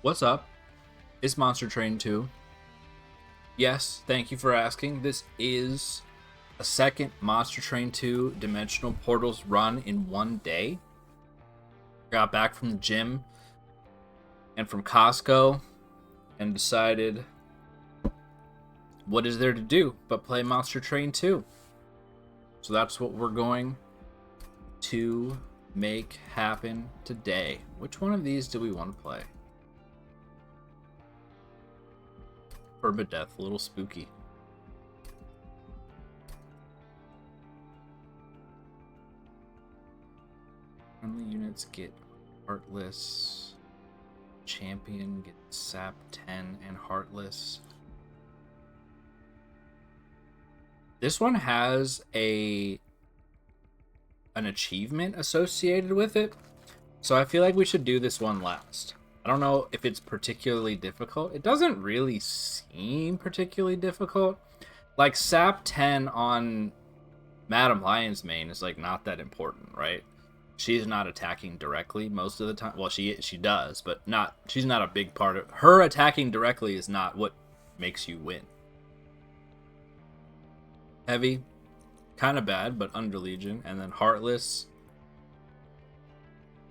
What's up? It's Monster Train 2. Yes, thank you for asking. This is a second Monster Train 2 Dimensional Portals run in one day. Got back from the gym and from Costco and decided what is there to do but play Monster Train 2. So that's what we're going to make happen today. Which one of these do we want to play? Permadeath, a little spooky. Friendly units get Heartless. Champion get Sap 10 and Heartless. This one has an achievement associated with it, so I feel like we should do this one last. I don't know if it's particularly difficult. It doesn't really seem particularly difficult. Like, Sap 10 on Madame Lion's Mane is, like, not that important, right? She's not attacking directly most of the time. Well, she does, but she's not a big part of... Her attacking directly is not what makes you win. Heavy, kind of bad, but under Legion. And then Heartless...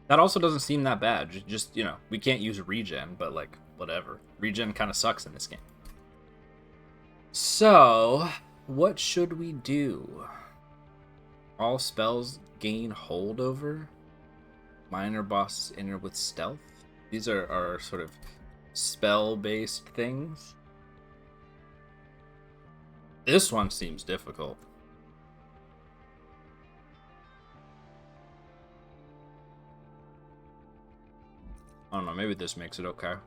That also doesn't seem that bad. Just, we can't use regen, but, like, whatever. Regen kind of sucks in this game. So, what should we do? All spells gain holdover. Minor bosses enter with stealth. These are sort of spell-based things. This one seems difficult. I don't know, maybe this makes it okay. I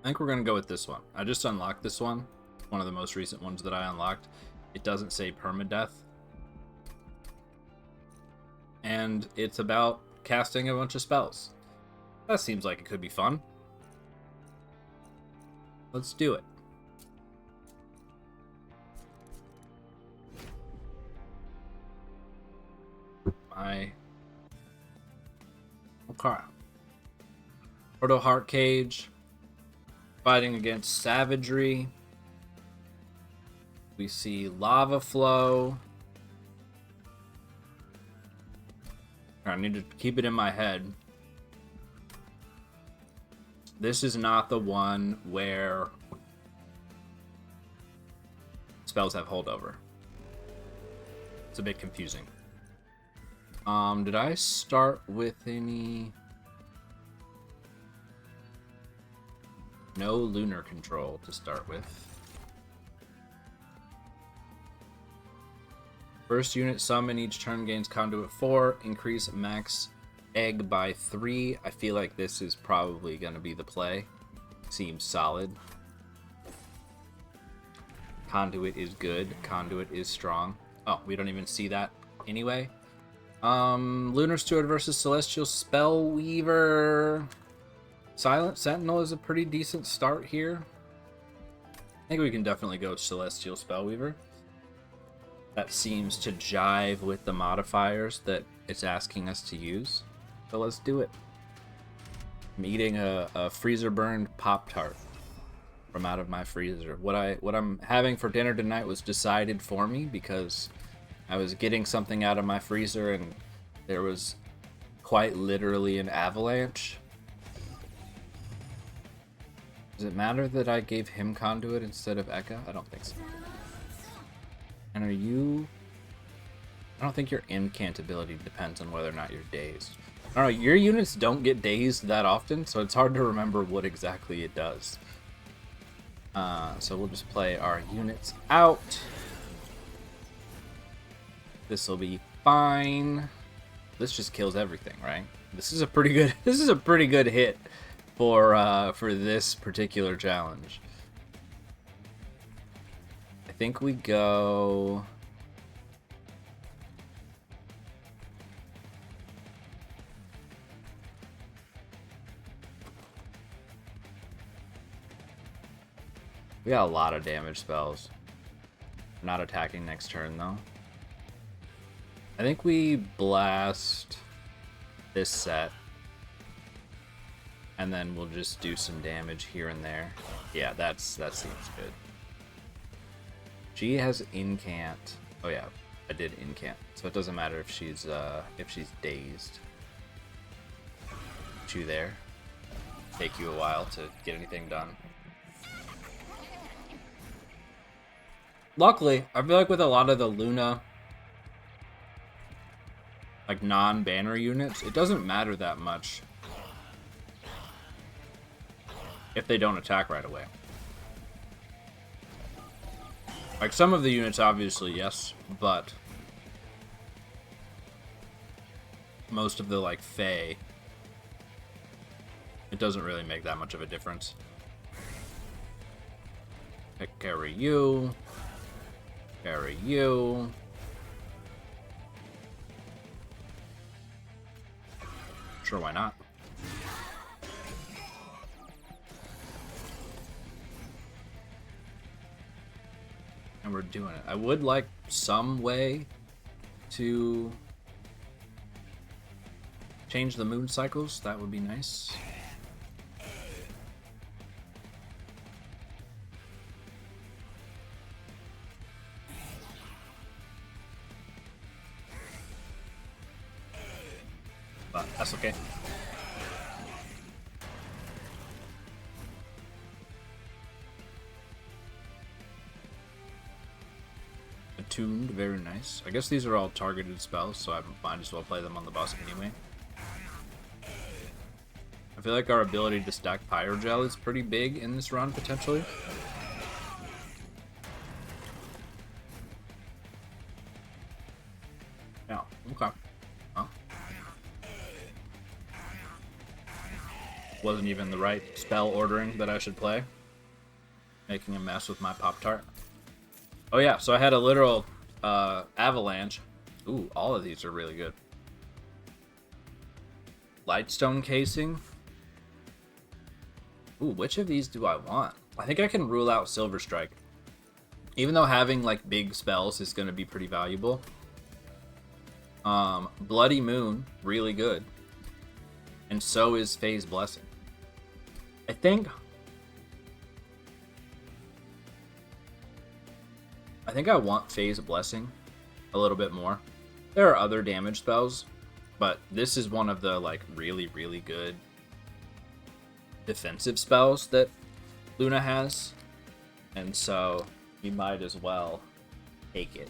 think we're going to go with this one. I just unlocked this one. One of the most recent ones that I unlocked. It doesn't say permadeath. And it's about casting a bunch of spells. That seems like it could be fun. Let's do it. Okay. Proto Heart Cage. Fighting against Savagery. We see Lava Flow. I need to keep it in my head. This is not the one where spells have holdover. It's a bit confusing. Did I start with any... No lunar control to start with. First unit summon each turn gains conduit 4. Increase max egg by 3. I feel like this is probably going to be the play. Seems solid. Conduit is good. Conduit is strong. Oh, we don't even see that anyway. Lunar Steward versus Celestial Spellweaver. Silent Sentinel is a pretty decent start here. I think we can definitely go Celestial Spellweaver. That seems to jive with the modifiers that it's asking us to use. So let's do it. I'm eating a freezer burned Pop-Tart from out of my freezer. What I'm having for dinner tonight was decided for me because I was getting something out of my freezer and there was quite literally an avalanche. Does it matter that I gave him Conduit instead of Eka? I don't think so. And are you... I don't think your incantability depends on whether or not you're dazed. I don't know, your units don't get dazed that often, so it's hard to remember what exactly it does. So we'll just play our units out. This will be fine. This just kills everything, right? This is a pretty good hit for this particular challenge. I think we go... We got a lot of damage spells. Not attacking next turn, though. I think we blast this set. And then we'll just do some damage here and there. Yeah, that seems good. She has incant. Oh yeah, I did incant. So it doesn't matter if she's dazed. Put you there. Take you a while to get anything done. Luckily, I feel like with a lot of the Luna like non-banner units, it doesn't matter that much if they don't attack right away. Like some of the units, obviously, yes, but most of the like Fae, it doesn't really make that much of a difference. Carry you. Carry you. Sure, why not? And we're doing it. I would like some way to change the moon cycles. That would be nice. But that's okay. Attuned, very nice. I guess these are all targeted spells, so I might as well play them on the boss anyway. I feel like our ability to stack Pyrogel is pretty big in this run, potentially. Yeah, okay. Huh. Wasn't even the right spell ordering that I should play. Making a mess with my Pop-Tart. Oh yeah, so I had a literal avalanche. Ooh, all of these are really good. Lightstone casing. Ooh, which of these do I want? I think I can rule out Silver Strike. Even though having like big spells is going to be pretty valuable. Bloody Moon, really good. And so is Fae's Blessing. I think I want Fae's Blessing a little bit more. There are other damage spells, but this is one of the like really, really good defensive spells that Luna has. And so you might as well take it.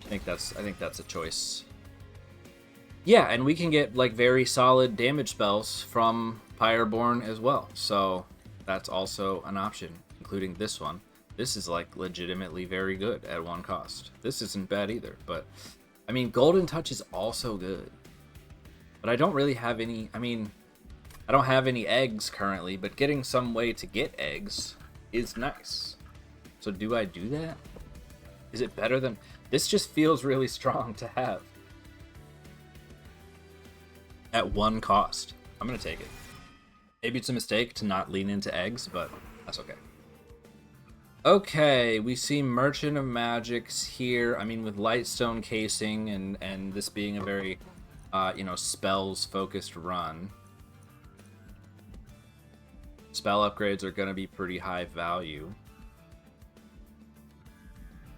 I think that's a choice. Yeah, and we can get like very solid damage spells from Pyreborn as well. So that's also an option, including this one. This is like legitimately very good at one cost. This isn't bad either, but I mean, Golden Touch is also good. But I don't really have any, I don't have any eggs currently, but getting some way to get eggs is nice. So do I do that? Is it better than, this just feels really strong to have. At one cost. I'm gonna take it. Maybe it's a mistake to not lean into eggs, but that's okay. Okay, we see Merchant of Magics here. I mean, with Lightstone casing and this being a very, spells-focused run, spell upgrades are going to be pretty high value.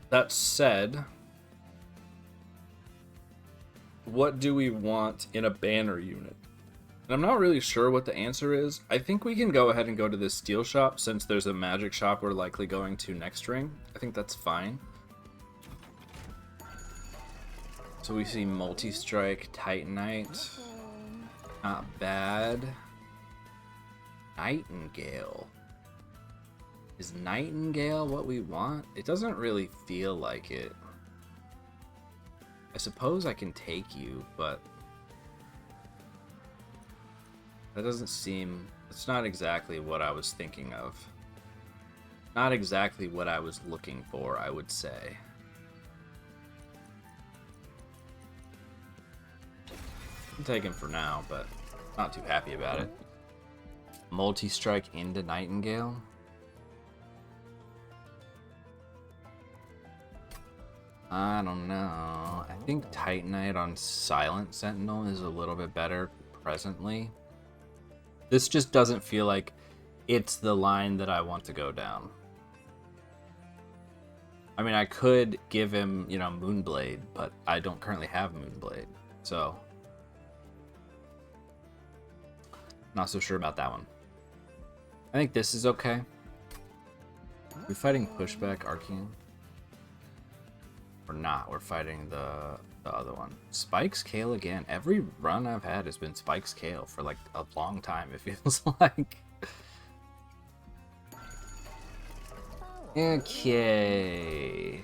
That said, what do we want in a banner unit? And I'm not really sure what the answer is. I think we can go ahead and go to this steel shop since there's a magic shop we're likely going to next ring. I think that's fine. So we see Multi-Strike, Titanite. Not bad. Nightingale. Is Nightingale what we want? It doesn't really feel like it. I suppose I can take you, but that doesn't seem... It's not exactly what I was thinking of. Not exactly what I was looking for, I would say. I'll take him for now, but not too happy about it. Multi-strike into Nightingale. I don't know. I think Titanite on Silent Sentinel is a little bit better presently. This just doesn't feel like it's the line that I want to go down. I mean, I could give him, you know, Moonblade, but I don't currently have Moonblade, so not so sure about that one. I think this is okay. We're fighting Pushback Arcane. We're not. We're fighting the other one. Spike's Kale again. Every run I've had has been Spike's Kale for like a long time, it feels like. Okay.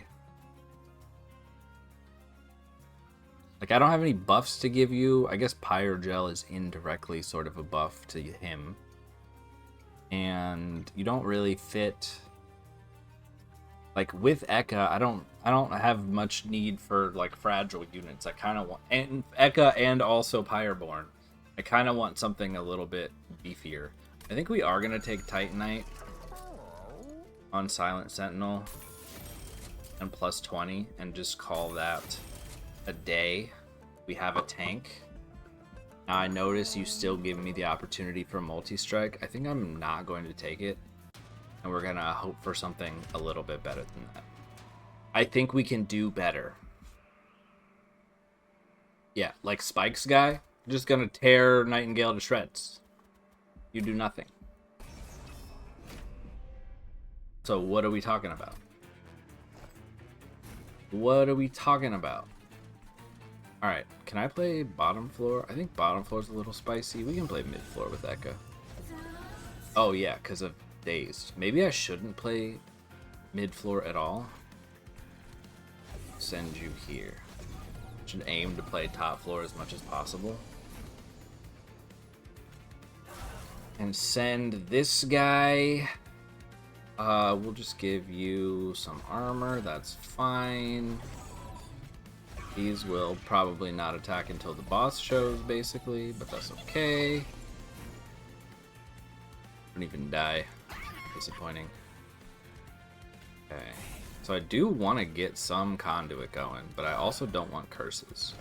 Like, I don't have any buffs to give you. I guess Pyre Gel is indirectly sort of a buff to him. And you don't really fit... Like, with Ekka, I don't have much need for, like, fragile units. I kind of want... And Ekka and also Pyreborn. I kind of want something a little bit beefier. I think we are going to take Titanite on Silent Sentinel and plus 20 and just call that a day. We have a tank. Now I notice you still give me the opportunity for multi-strike. I think I'm not going to take it. And we're gonna hope for something a little bit better than that. I think we can do better. Yeah, like Spike's guy, just gonna tear Nightingale to shreds. You do nothing. So what are we talking about? What are we talking about? Alright, can I play bottom floor? I think bottom floor is a little spicy. We can play mid floor with Ekka. Oh yeah, because of Dazed. Maybe I shouldn't play mid floor at all. Send you here. Should aim to play top floor as much as possible. And send this guy. We'll just give you some armor. That's fine. These will probably not attack until the boss shows, basically, but that's okay. Don't even die. Disappointing. Okay. So I do want to get some conduit going, but I also don't want curses.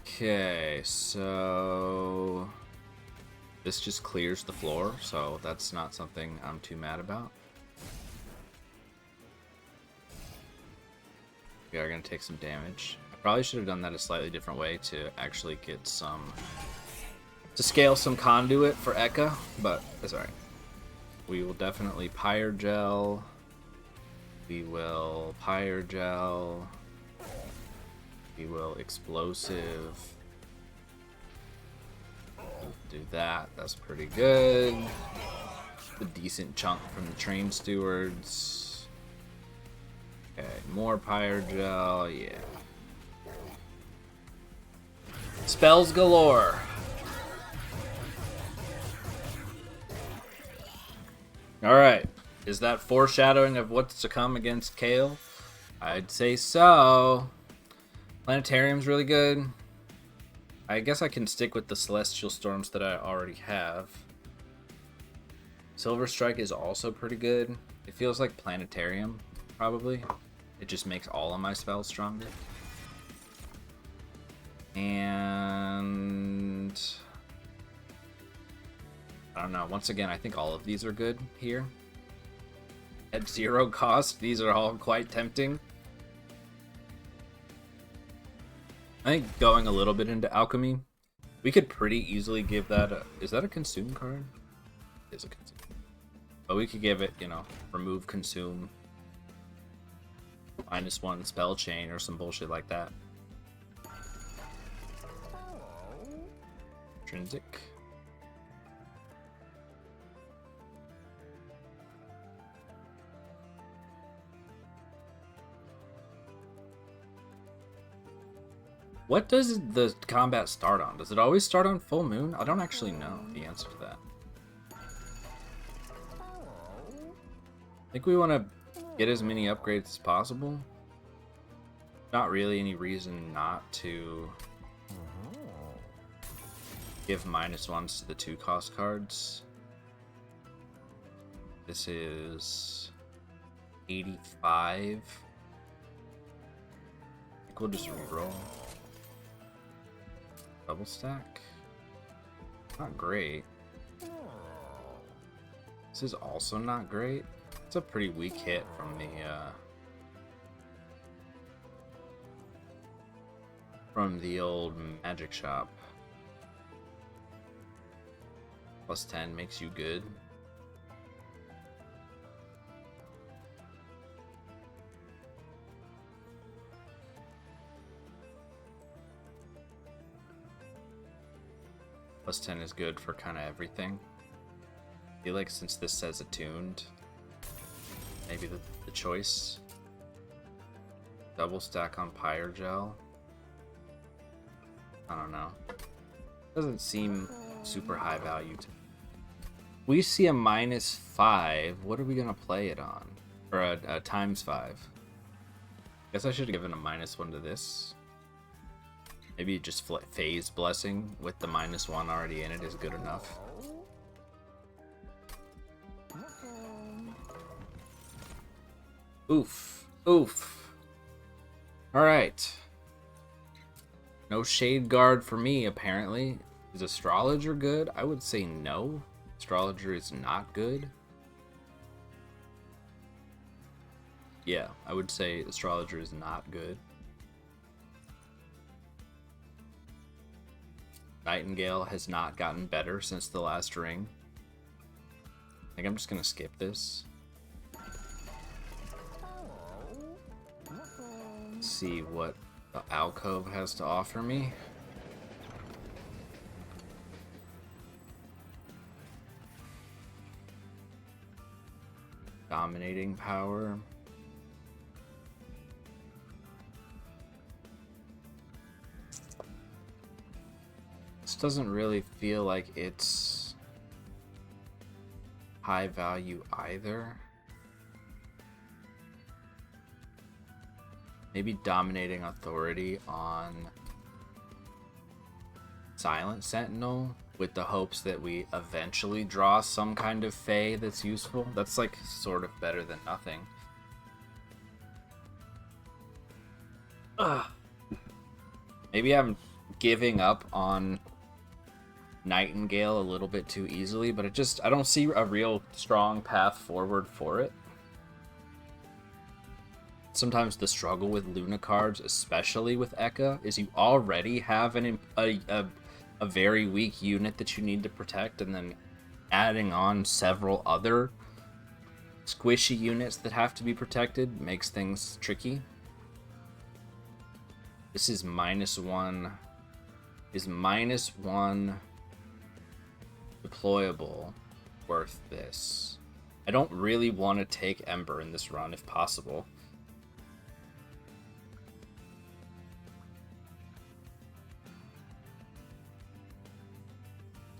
Okay, so this just clears the floor, so that's not something I'm too mad about. We are going to take some damage. I probably should have done that a slightly different way to actually get some... to scale some conduit for Ekka, but that's alright. We will definitely Pyre Gel. We will Pyre Gel. We will Explosive. We'll do that. That's pretty good. A decent chunk from the Train Stewards. Okay, more Pyre Gel, yeah. Spells galore. Alright, is that foreshadowing of what's to come against Kale? I'd say so. Planetarium's really good. I guess I can stick with the Celestial Storms that I already have. Silver Strike is also pretty good. It feels like Planetarium, probably. It just makes all of my spells stronger. And I don't know. Once again, I think all of these are good here. At 0 cost, these are all quite tempting. I think going a little bit into Alchemy, we could pretty easily give that a... Is that a Consume card? It is a Consume. But we could give it, you know, remove Consume. -1 spell chain or some bullshit like that. Intrinsic. What does the combat start on? Does it always start on full moon? I don't actually know the answer to that. I think we want to get as many upgrades as possible. Not really any reason not to Give -1s to the 2-cost cards. This is 85. I think we'll just reroll. Double stack. Not great. This is also not great. It's a pretty weak hit from the old magic shop. +10 makes you good. +10 is good for kind of everything. I feel like since this says attuned, maybe the choice. Double stack on Pyre Gel. I don't know. Doesn't seem super high value to me. We see a -5. What are we gonna play it on? Or a ×5. Guess I should have given a -1 to this. Maybe just Phase Blessing with the -1 already in it is good enough. Oof. Oof. Alright. No Shade Guard for me, apparently. Is Astrologer good? I would say no. Astrologer is not good. Yeah, I would say Astrologer is not good. Nightingale has not gotten better since the last ring. I think I'm just gonna skip this. See what the Alcove has to offer me. Dominating power. This doesn't really feel like it's high value either. Maybe Dominating Authority on Silent Sentinel with the hopes that we eventually draw some kind of Fae that's useful. That's like sort of better than nothing. Ugh. Maybe I'm giving up on Nightingale a little bit too easily, but I don't see a real strong path forward for it. Sometimes the struggle with Luna cards, especially with Ekka, is you already have a very weak unit that you need to protect, and then adding on several other squishy units that have to be protected makes things tricky. This is -1. Is -1 deployable worth this? I don't really want to take Ember in this run if possible.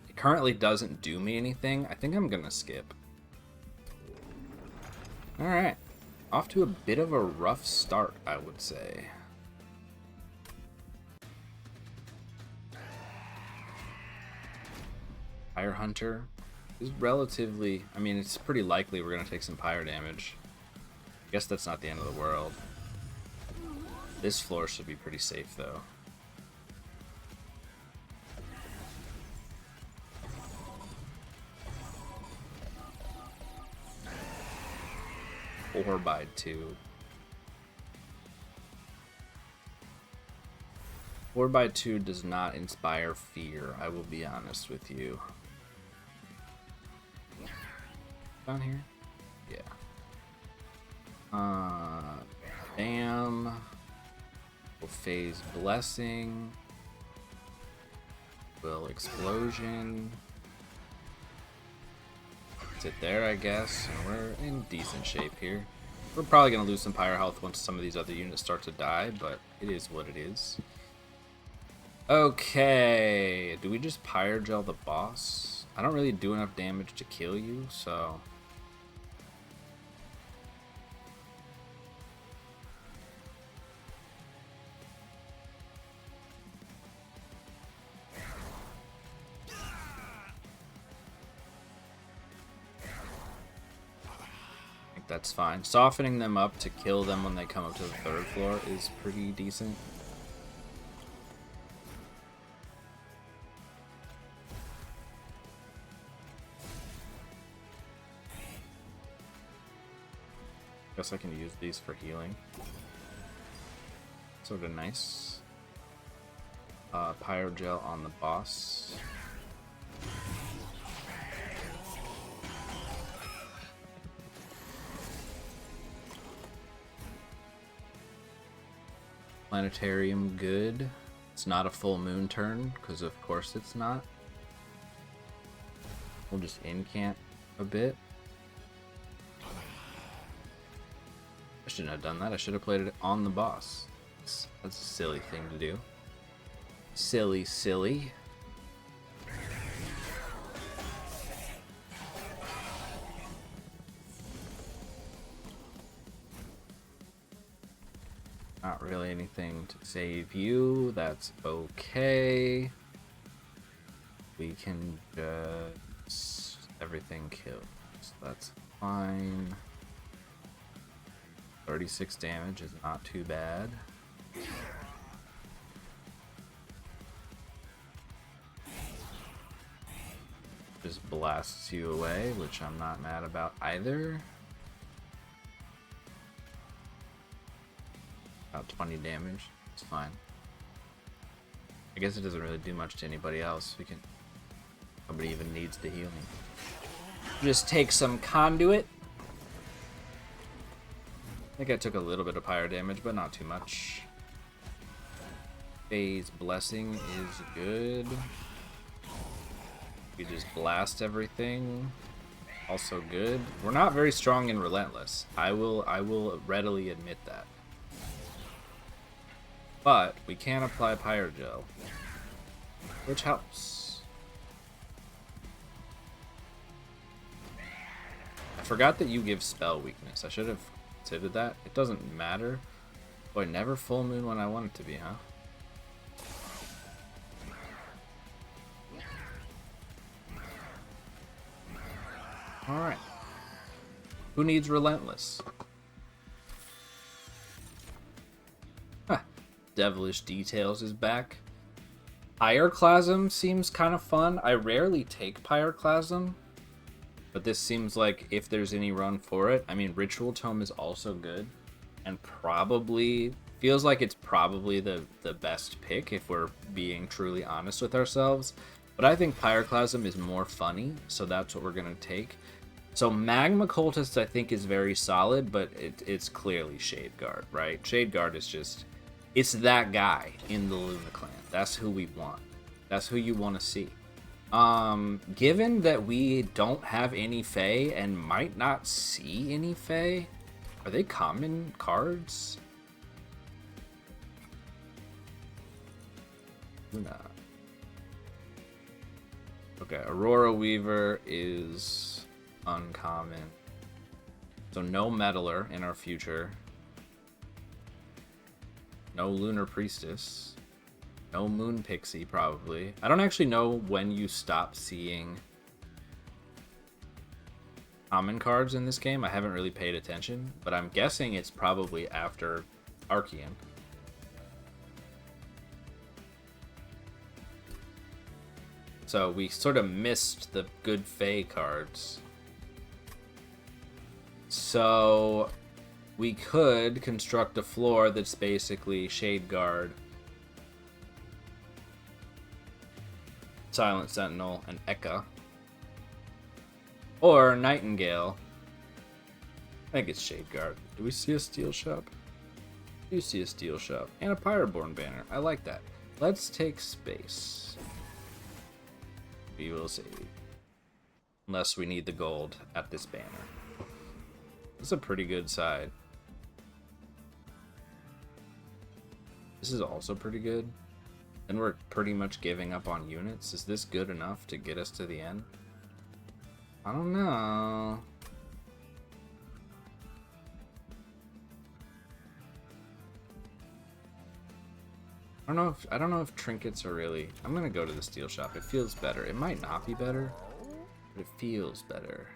It currently doesn't do me anything. I think I'm gonna skip. Alright. Off to a bit of a rough start, I would say. Pyre Hunter is relatively... I mean, it's pretty likely we're going to take some Pyre damage. I guess that's not the end of the world. This floor should be pretty safe, though. Or by 2. 4x2 does not inspire fear, I will be honest with you. Down here? Yeah. Bam. Will Phase Blessing. Will Explosion. Sit there, I guess. And we're in decent shape here. We're probably going to lose some Pyre health once some of these other units start to die, but it is what it is. Okay. Do we just Pyre Gel the boss? I don't really do enough damage to kill you, so... That's fine. Softening them up to kill them when they come up to the 3rd floor is pretty decent. Guess I can use these for healing. Sort of nice. Pyrogel on the boss. Planetarium, good. It's not a full moon turn, because of course it's not. We'll just incant a bit. I shouldn't have done that. I should have played it on the boss. That's a silly thing to do. Silly, silly. Not really anything to save you. That's okay. We can just... everything kills. That's fine. 36 damage is not too bad. Just blasts you away, which I'm not mad about either. About 20 damage. It's fine. I guess it doesn't really do much to anybody else. Nobody even needs the healing. Just take some conduit. I think I took a little bit of pyro damage, but not too much. Phase Blessing is good. We just blast everything. Also good. We're not very strong in Relentless. I will readily admit that. But we can apply Pyrogel, which helps. I forgot that you give spell weakness. I should have considered that. It doesn't matter. Boy, never full moon when I want it to be, huh? Alright. Who needs Relentless? Huh. Devilish Details is back. Pyroclasm seems kind of fun. I rarely take Pyroclasm, but this seems like if there's any run for it. I mean, Ritual Tome is also good, and probably feels like it's probably the best pick if we're being truly honest with ourselves. But I think Pyroclasm is more funny, so that's what we're gonna take. So Magma Cultist I think is very solid, but it's clearly Shadeguard, right? Shadeguard is just, it's that guy in the Luna clan. That's who we want. That's who you want to see. Given that we don't have any Fae and might not see any Fae, are they common cards? Luna. Okay, Aurora Weaver is uncommon. So no Meddler in our future. No Lunar Priestess. No Moon Pixie, probably. I don't actually know when you stop seeing common cards in this game. I haven't really paid attention, but I'm guessing it's probably after Archean. So we sort of missed the good Fae cards. So we could construct a floor that's basically Shadeguard, Silent Sentinel, and Ekka. Or Nightingale. I think it's Shadeguard. Do we see a Steel Shop? Do see a Steel Shop. And a Pyroborn banner. I like that. Let's take space. We will see. Unless we need the gold at this banner. This is a pretty good side. This is also pretty good. And we're pretty much giving up on units. Is this good enough to get us to the end? I don't know. I don't know if trinkets are really... I'm gonna go to the Steel Shop. It feels better. It might not be better, but it feels better.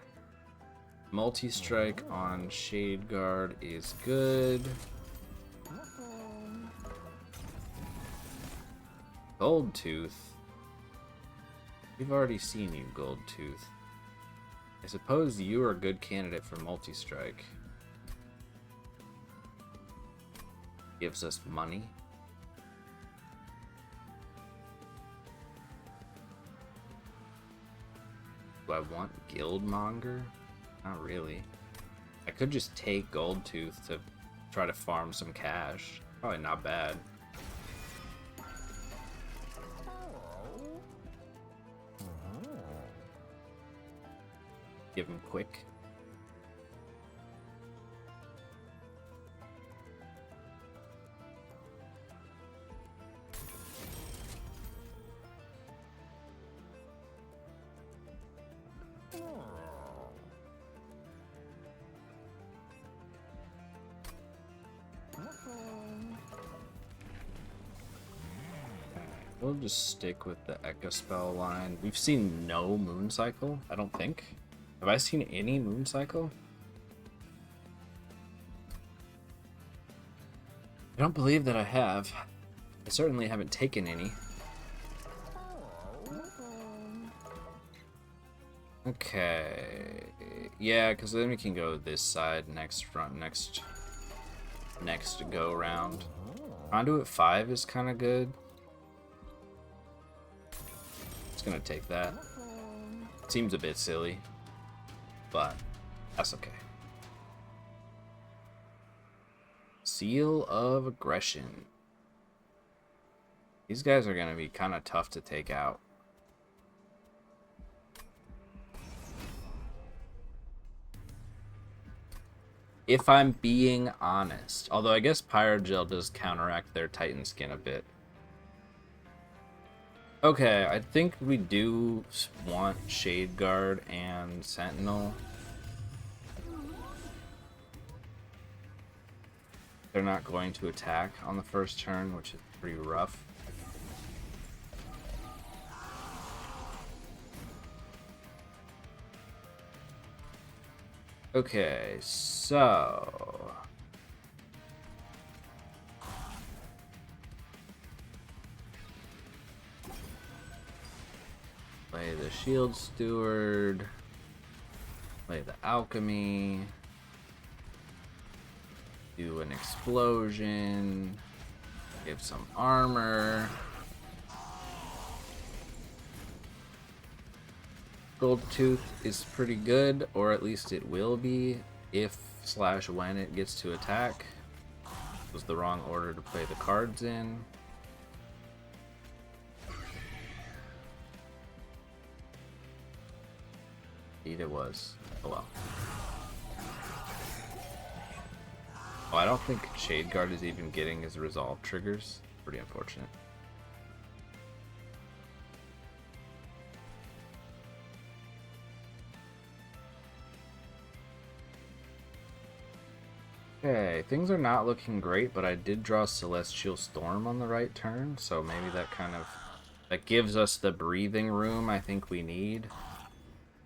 Multi-strike on Shade Guard is good. Gold Tooth. We've already seen you, Gold Tooth. I suppose you are a good candidate for multi-strike. Gives us money. Do I want Guildmonger? Not really. I could just take Gold Tooth to try to farm some cash. Probably not bad. Give him quick. We'll just stick with the Echo Spell line. We've seen no Moon Cycle, I don't think. Have I seen any Moon Cycle? I don't believe that I have. I certainly haven't taken any. Okay. Yeah, because then we can go this side next go round. Conduit 5 is kind of good. It's gonna take that. Seems a bit silly, but that's okay. Seal of Aggression. These guys are gonna be kind of tough to take out. If I'm being honest. Although I guess Pyrogel does counteract their Titan Skin a bit. Okay, I think we do want Shade Guard and Sentinel. They're not going to attack on the first turn, which is pretty rough. Okay, so... play the Shield Steward. Play the Alchemy. Do an Explosion. Give some armor. Gold Tooth is pretty good, or at least it will be, if/when it gets to attack. It was the wrong order to play the cards in. Indeed it was. Oh well. Oh, I don't think Shade Guard is even getting his resolve triggers. Pretty unfortunate. Okay, things are not looking great, but I did draw Celestial Storm on the right turn, so maybe that gives us the breathing room I think we need.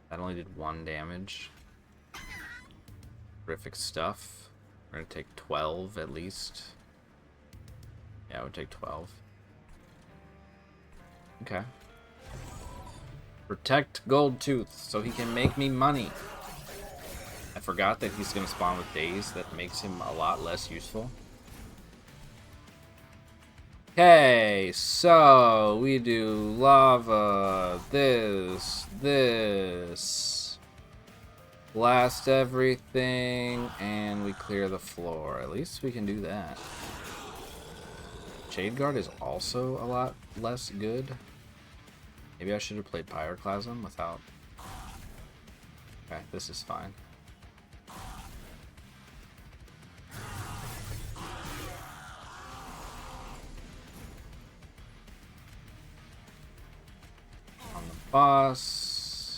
That only did 1 damage. Terrific stuff. We're gonna take 12 at least. Yeah, it would take 12. Okay. Protect Gold Tooth so he can make me money. I forgot that he's gonna spawn with Daze. That makes him a lot less useful. Okay, so we do lava, this, blast everything, and we clear the floor. At least we can do that. Shade Guard is also a lot less good. Maybe I should have played Pyroclasm without... Okay, this is fine. Boss.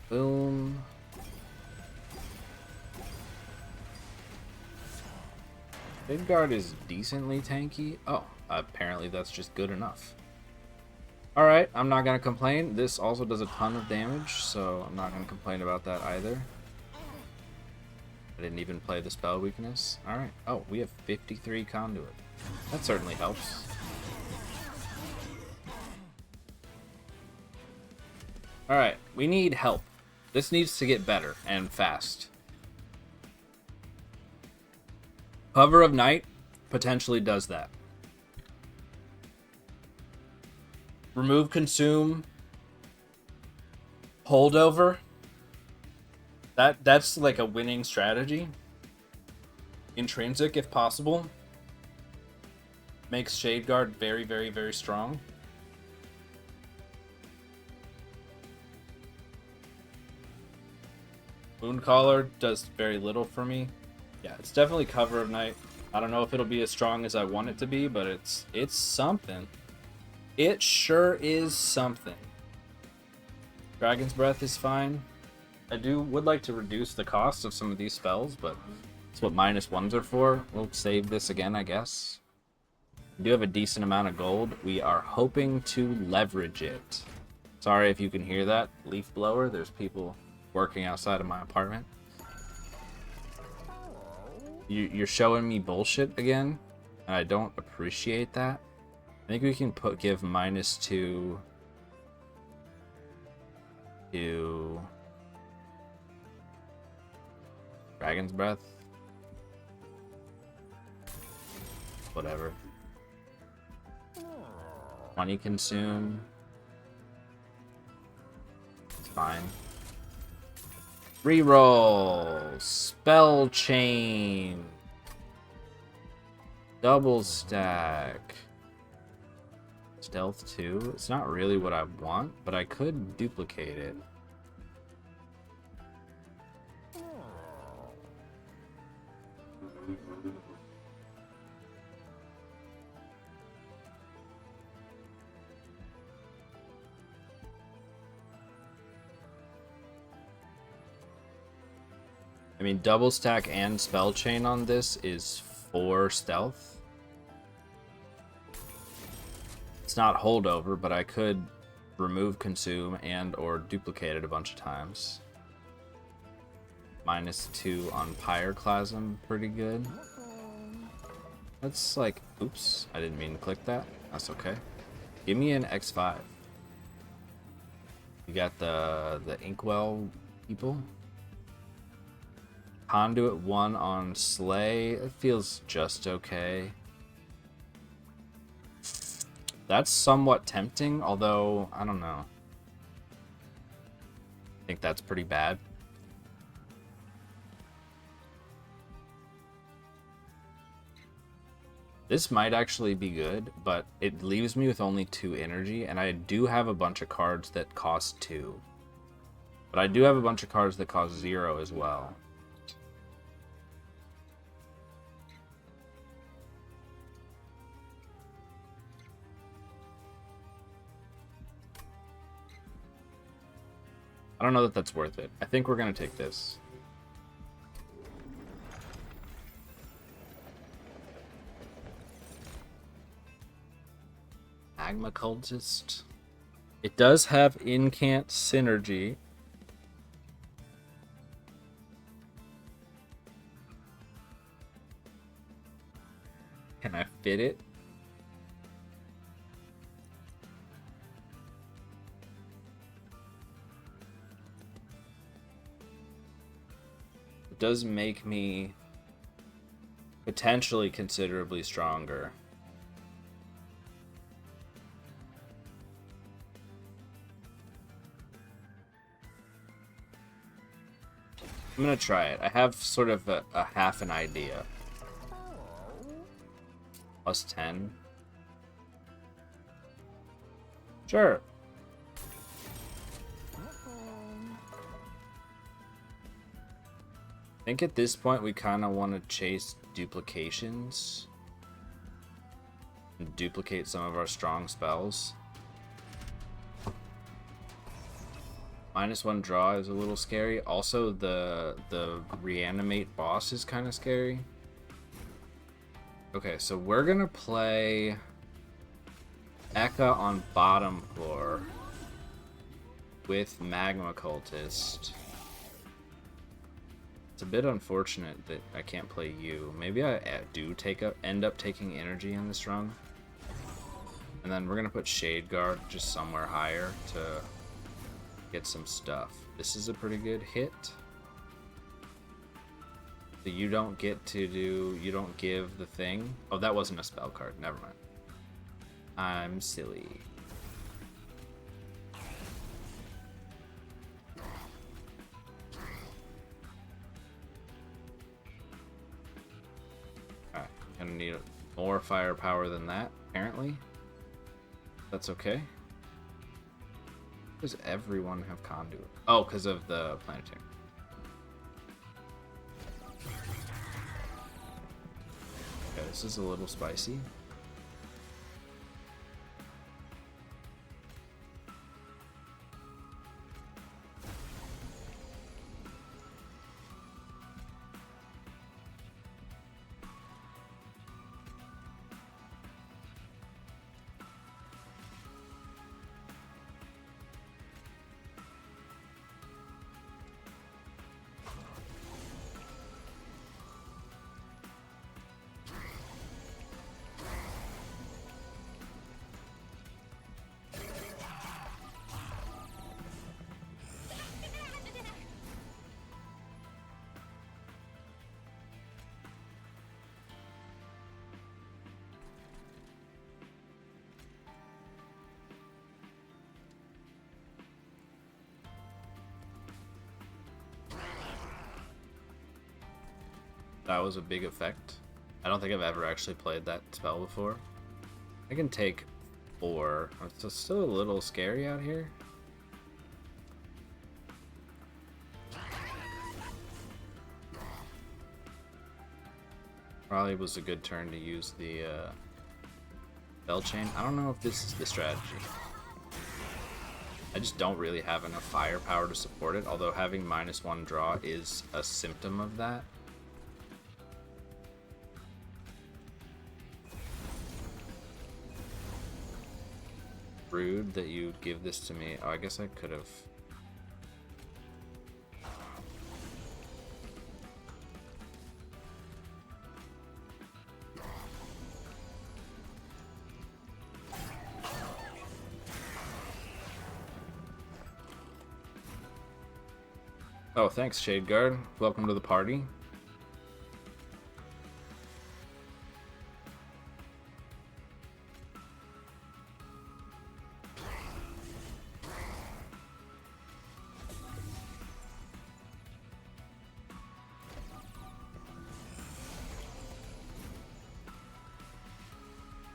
Boom. Shade Guard is decently tanky. Oh, apparently that's just good enough. Alright, I'm not going to complain. This also does a ton of damage, so I'm not going to complain about that either. I didn't even play the spell weakness. Alright. Oh, we have 53 conduit. That certainly helps. Alright, we need help. This needs to get better and fast. Cover of Night potentially does that. Remove Consume. Holdover. That's like a winning strategy. Intrinsic, if possible. Makes Shade Guard very, very, very strong. Mooncaller does very little for me. Yeah, it's definitely Cover of Night. I don't know if it'll be as strong as I want it to be, but it's something. It sure is something. Dragon's Breath is fine. I would like to reduce the cost of some of these spells, but that's what -1s are for. We'll save this again, I guess. We do have a decent amount of gold. We are hoping to leverage it. Sorry if you can hear that leaf blower. There's people working outside of my apartment. You're showing me bullshit again, and I don't appreciate that. I think we can give -2 to Dragon's Breath. Whatever. 20 Consume. It's fine. Reroll. Spell Chain. Double Stack. Stealth 2. It's not really what I want, but I could duplicate it. I mean, double stack and spell chain on this is 4 stealth. It's not holdover, but I could remove consume and or duplicate it a bunch of times. -2 on Pyroclasm, pretty good. That's like, oops, I didn't mean to click that. That's okay. Give me an X5. You got the Inkwell people. Conduit 1 on Slay. It feels just okay. That's somewhat tempting, although, I don't know. I think that's pretty bad. This might actually be good, but it leaves me with only 2 energy, and I do have a bunch of cards that cost 2. But I do have a bunch of cards that cost 0 as well. I don't know that that's worth it. I think we're going to take this. Magma Cultist. It does have Incant Synergy. Can I fit it? It does make me potentially considerably stronger. I'm gonna try it. I have sort of a half an idea. +10. Sure. I think at this point we kind of want to chase duplications and duplicate some of our strong spells. -1 draw is a little scary. Also, the reanimate boss is kind of scary. Okay, so we're gonna play Ekka on bottom floor with Magma Cultist. It's a bit unfortunate that I can't play you. Maybe I do end up taking energy in this run. And then we're going to put Shade Guard just somewhere higher to get some stuff. This is a pretty good hit. So you don't get to do... You don't give the thing. Oh, that wasn't a spell card. Never mind. I'm silly. Alright. Gonna need more firepower than that, apparently. That's okay. Does everyone have conduit? Oh, because of the planetary. Okay, this is a little spicy. That was a big effect. I don't think I've ever actually played that spell before. I can take 4. It's still a little scary out here. Probably was a good turn to use the Bell Chain. I don't know if this is the strategy. I just don't really have enough firepower to support it, although having -1 draw is a symptom of that. Rude that you give this to me. Oh, I guess I could have. Oh, thanks, Shade Guard. Welcome to the party.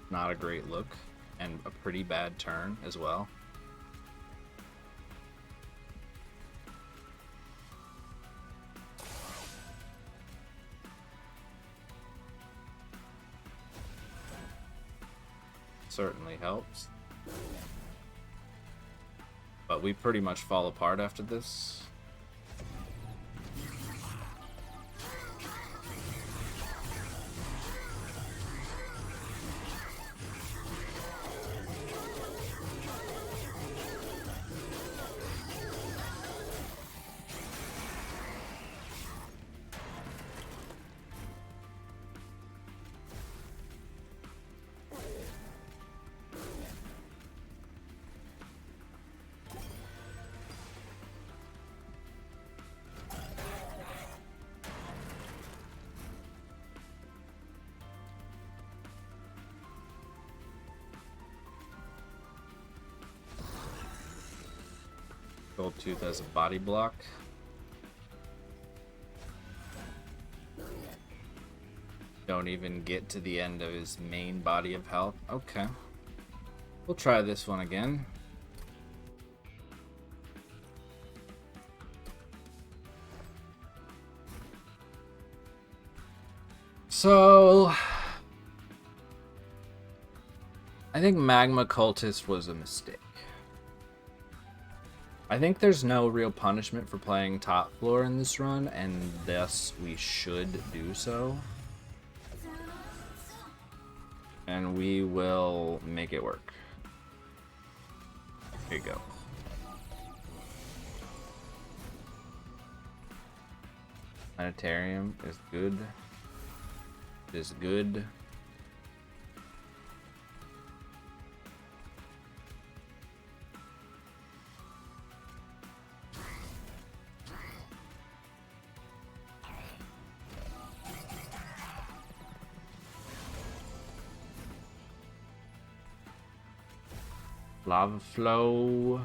Not a great look, and a pretty bad turn as well. Certainly helps. But we pretty much fall apart after this. Goldtooth as a body block. Don't even get to the end of his main body of health. Okay. We'll try this one again. So I think Magma Cultist was a mistake. I think there's no real punishment for playing top floor in this run, and thus we should do so. And we will make it work. Here you go. Planetarium is good. Is good. Lava flow.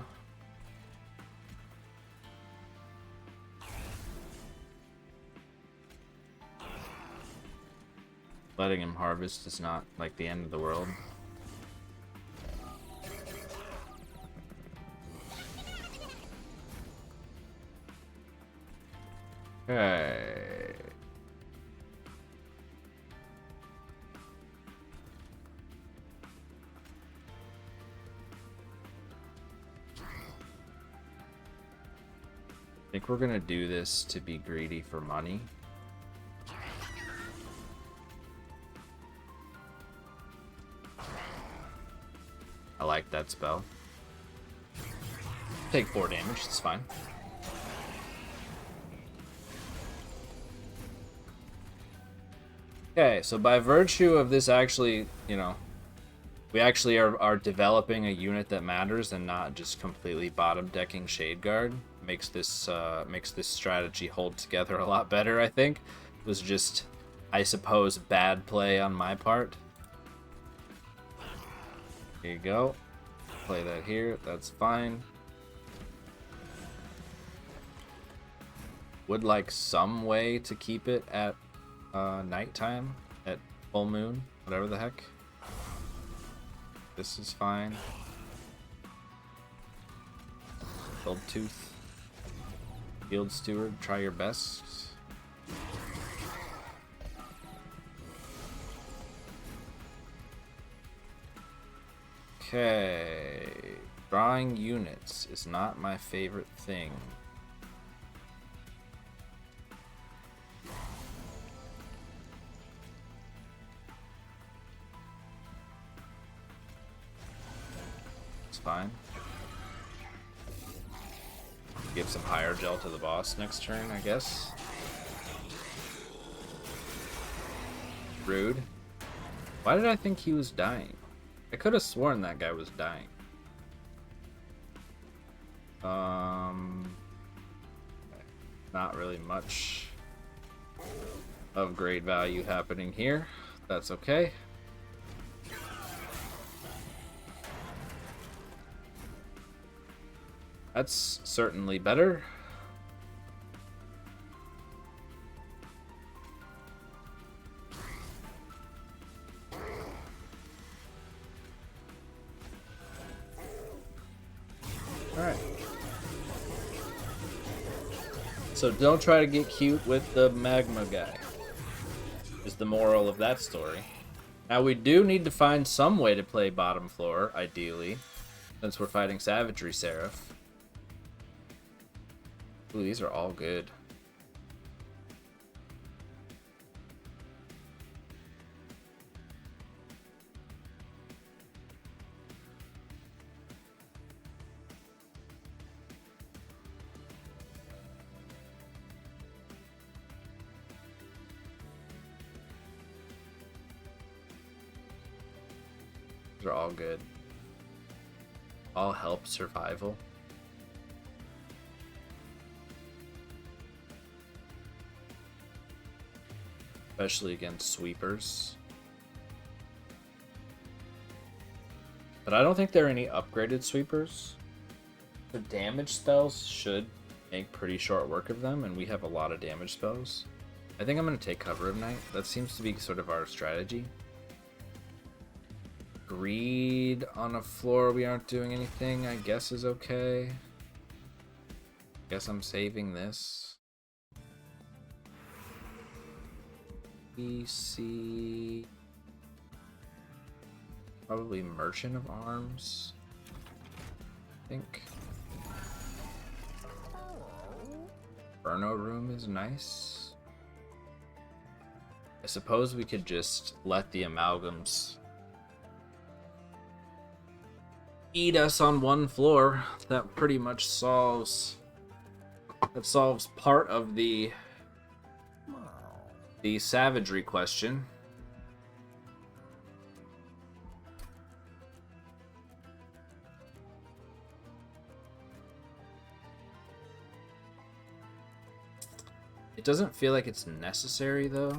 Letting him harvest is not like the end of the world. Okay. I think we're gonna do this to be greedy for money. I like that spell. Take 4 damage, it's fine. Okay, so by virtue of this actually, you know, we actually are developing a unit that matters and not just completely bottom decking Shade Guard. Makes this strategy hold together a lot better, I think. It was just, I suppose, bad play on my part. Here you go. Play that here, that's fine. Would like some way to keep it at nighttime, at full moon, whatever the heck. This is fine. Gold Tooth. Field Steward, try your best. Okay. Drawing units is not my favorite thing. It's fine. Give some higher gel to the boss next turn, I guess. Rude. Why did I think he was dying? I could have sworn that guy was dying. Not really much of great value happening here. That's okay. That's certainly better. Alright. So don't try to get cute with the magma guy, is the moral of that story. Now we do need to find some way to play bottom floor, ideally, since we're fighting Savagery Seraph. Ooh, these are all good. These are all good. All help survival. Especially against sweepers. But I don't think there are any upgraded sweepers. The damage spells should make pretty short work of them, and we have a lot of damage spells. I think I'm going to take Cover of Night. That seems to be sort of our strategy. Greed on a floor we aren't doing anything, I guess is okay. Guess I'm saving this. PC, probably Merchant of Arms, I think. Inferno Room is nice. I suppose we could just let the amalgams eat us on one floor. That pretty much solves part of the The savagery question. It doesn't feel like it's necessary though.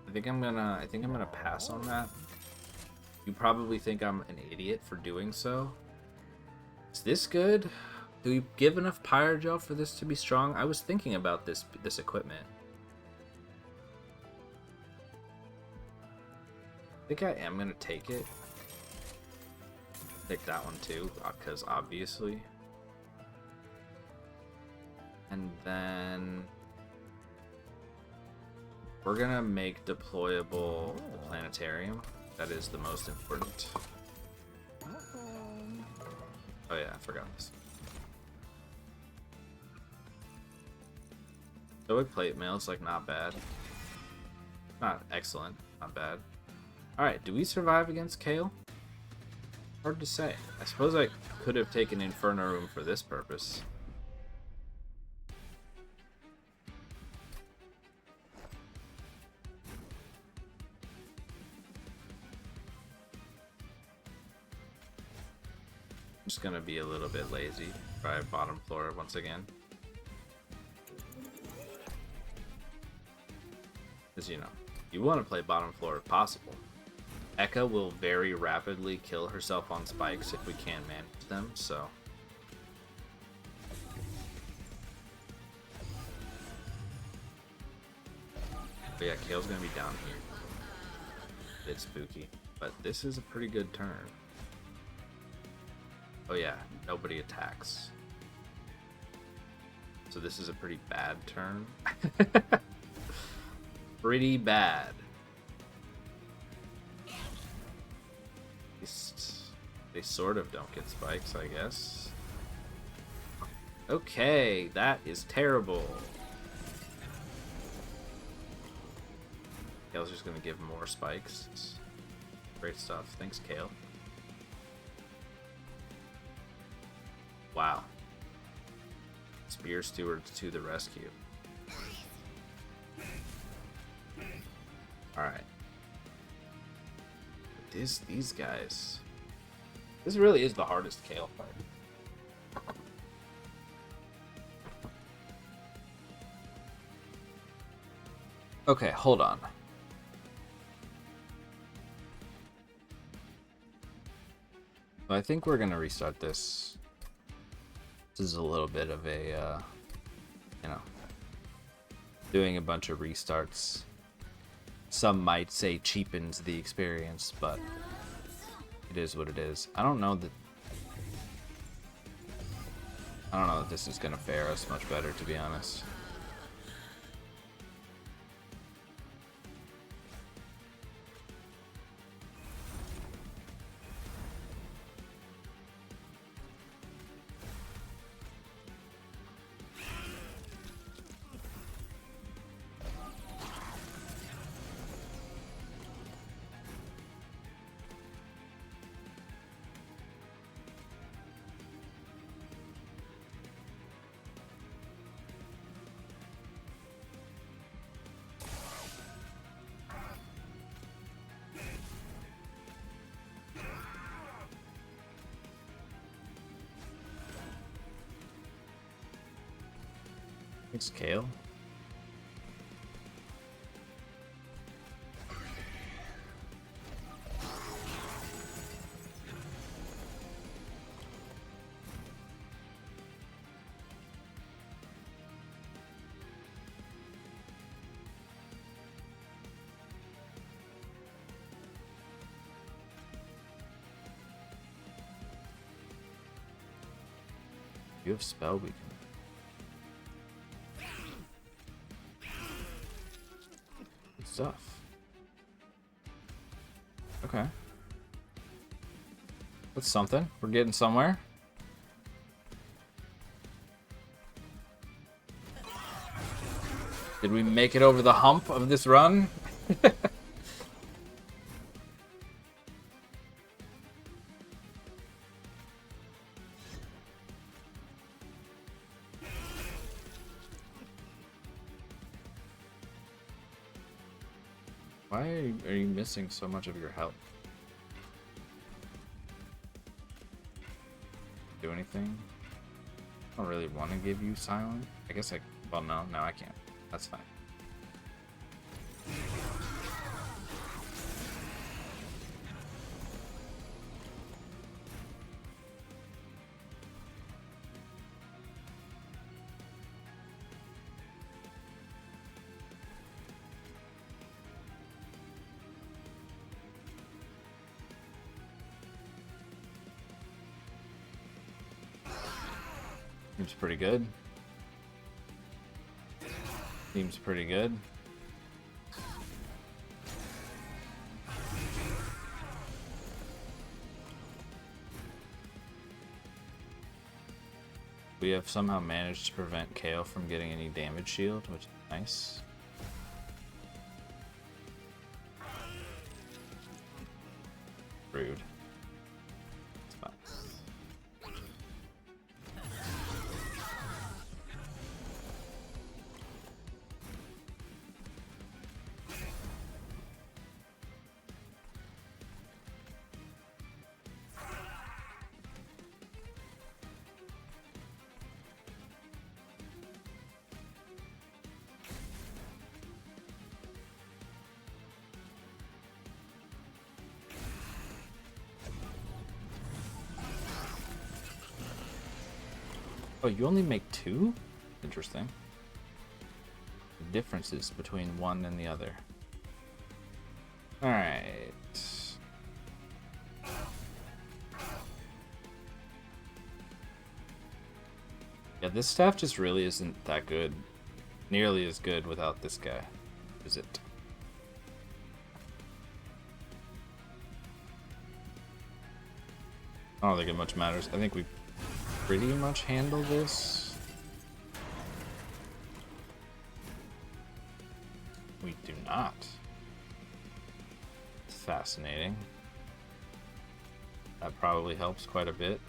I think I'm gonna pass on that. You probably think I'm an idiot for doing so. Is this good? Do we give enough Pyrogel for this to be strong? I was thinking about this equipment. I think I am gonna take it. Take that one too, because obviously. And then we're gonna make deployable the planetarium. That is the most important. Oh yeah, I forgot this. Stoic plate mail is like not bad. Not excellent, not bad. Alright, do we survive against Kale? Hard to say. I suppose I could have taken Inferno Room for this purpose. I'm just gonna be a little bit lazy. Try bottom floor once again. As you know, you want to play bottom floor if possible. Eka will very rapidly kill herself on spikes if we can't manage them, so. But yeah, Kale's gonna be down here. It's spooky, but this is a pretty good turn. Oh yeah, nobody attacks. So this is a pretty bad turn. Pretty bad. At least they sort of don't get spikes, I guess. Okay, that is terrible. Kale's just gonna give more spikes. Great stuff. Thanks, Kale. Wow. Spear Stewards to the rescue. Alright. These guys. This really is the hardest Kale fight. Okay, hold on. So I think we're gonna restart this. This is a little bit of a, you know, doing a bunch of restarts. Some might say cheapens the experience, but it is what it is. I don't know that this is gonna fare us much better, to be honest. Thanks, Kale. You have spell weakness. Good stuff. Okay. That's something. We're getting somewhere. Did we make it over the hump of this run? Why are you missing so much of your health? Do anything? I don't really want to give you silent. I guess I... Well, no, I can't. That's fine. Seems pretty good. Seems pretty good. We have somehow managed to prevent Kale from getting any damage shield, which is nice. Rude. It's fine. Oh, you only make 2? Interesting. The differences between one and the other. Alright. Yeah, this staff just really isn't that good. Nearly as good without this guy, is it? I don't think it much matters. I think we pretty much handle this. We do not. It's fascinating. That probably helps quite a bit.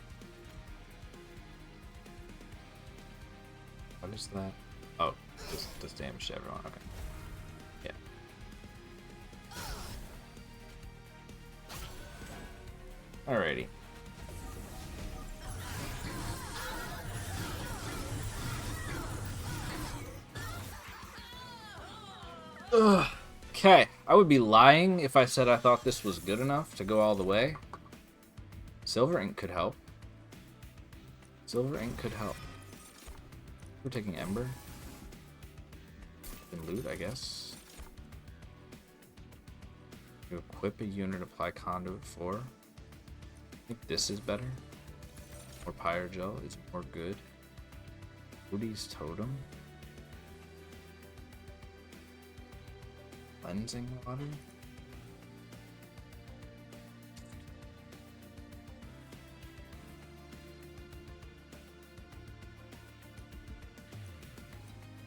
What is that? Oh, this does damage to everyone. Okay. Yeah. Alrighty. Ugh. Okay, I would be lying if I said I thought this was good enough to go all the way. Silver Ink could help. Silver Ink could help. We're taking Ember. And loot, I guess. You equip a unit, apply Conduit 4. I think this is better. Or Pyrogel is more good. Woody's Totem. Cleansing Water.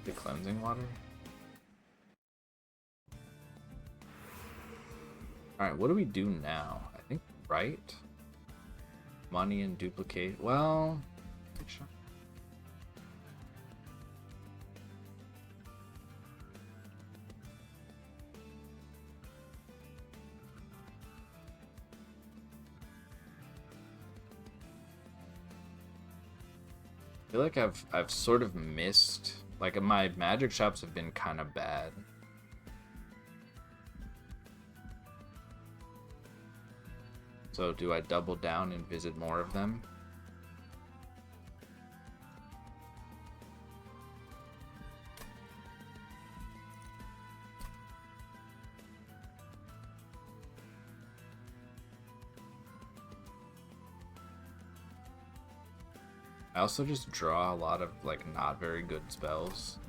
The Cleansing Water. Alright, what do we do now? I think right? Money and duplicate. Well, sure. I feel like I've sort of missed, like, my magic shops have been kind of bad. So do I double down and visit more of them? I also just draw a lot of, like, not very good spells.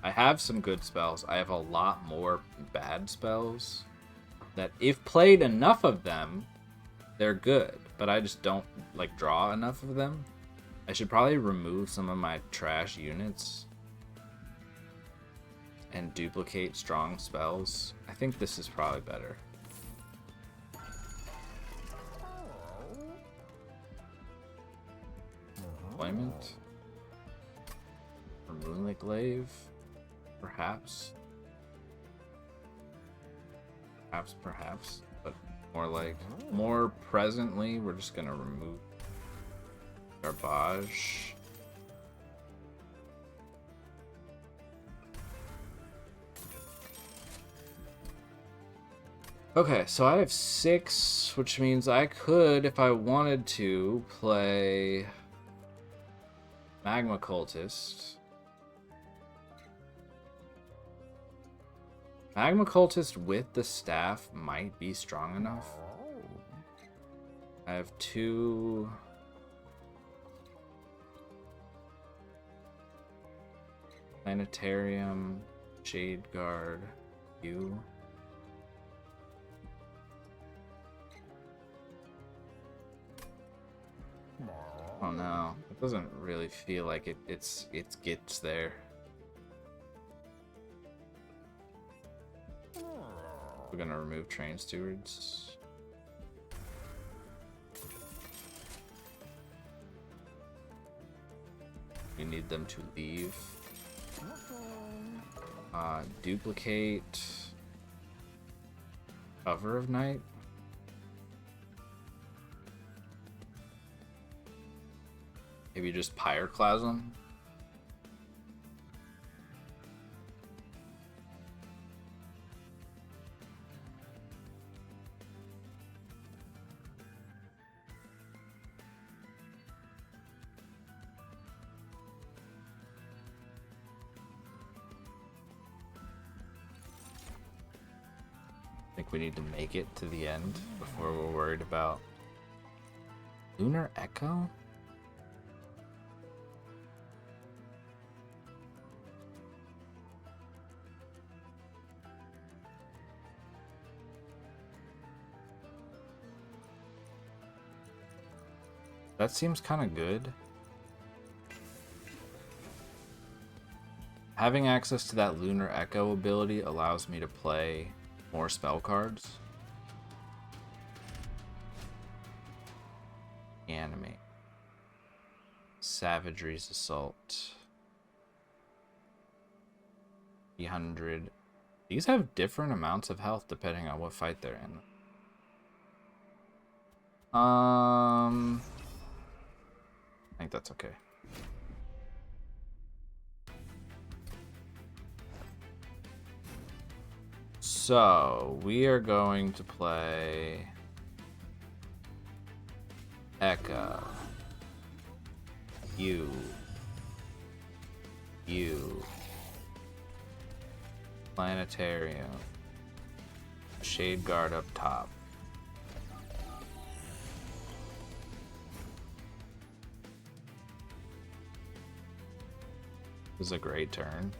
I have some good spells. I have a lot more bad spells that, if played enough of them, they're good. But I just don't, like, draw enough of them. I should probably remove some of my trash units and duplicate strong spells. I think this is probably better. Deployment. Or Moonlit Glaive, perhaps. Perhaps, but more like more presently, we're just gonna remove garbage. Okay, so I have 6, which means I could, if I wanted to, play Magma Cultist. Magma Cultist with the staff might be strong enough. I have 2... Planetarium, Shade Guard, you. Oh no, it doesn't really feel like it gets there. We're gonna remove train stewards. We need them to leave. Duplicate Cover of Night. Maybe just Pyroclasm. I think we need to make it to the end before we're worried about Lunar Echo? That seems kind of good. Having access to that Lunar Echo ability allows me to play more spell cards. Animate. Savagery's Assault. 300. These have different amounts of health depending on what fight they're in. I think that's okay. So, we are going to play Echo. You. Planetarium. Shade Guard up top. This is a great turn.